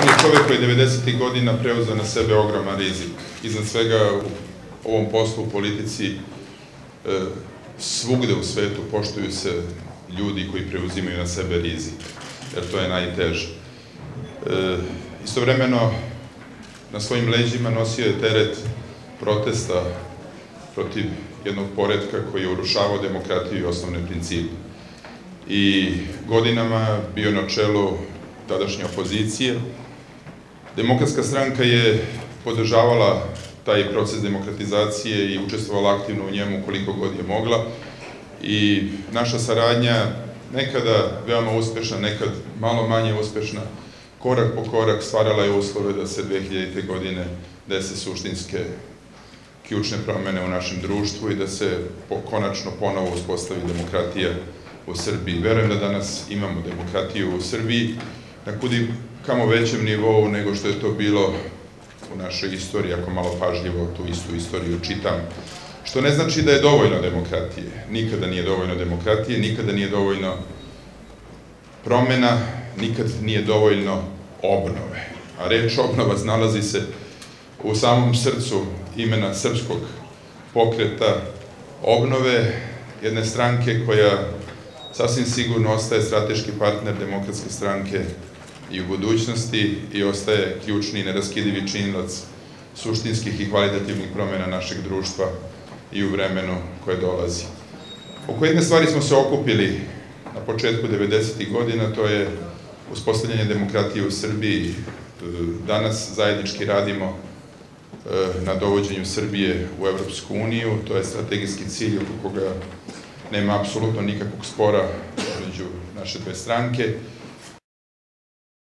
On je čovek koji je 90. godina preuzeo na sebe ogroman rizik. Iznad svega u ovom poslu, u politici, svugde u svetu poštuju se ljudi koji preuzimaju na sebe rizik, jer to je najteže. Istovremeno, na svojim leđima nosio je teret protesta protiv jednog poretka koji je urušavao demokratiju i osnovne principe. I godinama bio na čelu tadašnje opozicije. Demokratska stranka je podržavala taj proces demokratizacije i učestvovala aktivno u njemu koliko god je mogla. I naša saradnja, nekada veoma uspešna, nekad malo manje uspešna, korak po korak stvarala je uslove da se 2000. godine dese suštinske ključne promene u našem društvu i da se konačno ponovo uspostavi demokratija u Srbiji. Verujem da danas imamo demokratiju u Srbiji na kudi kamo većem nivou nego što je to bilo u našoj istoriji, ako malo pažljivo tu istu istoriju čitam. Što ne znači da je dovoljno demokratije. Nikada nije dovoljno demokratije, nikada nije dovoljno promena, nikad nije dovoljno obnove. A reč obnova nalazi se u samom srcu imena srpskog pokreta obnove, jedne stranke koja sasvim sigurno ostaje strateški partner Demokratske stranke i u budućnosti i ostaje ključni i neraskidivi činilac suštinskih i kvalitativnih promena našeg društva i u vremenu koje dolazi. Oko jedne stvari smo se okupili na početku 90. godina, to je uspostavljanje demokratije u Srbiji. Danas zajednički radimo na dovođenju Srbije u Evropsku uniju, to je strategijski cilj oko koga nema apsolutno nikakvog spora među naše dve stranke.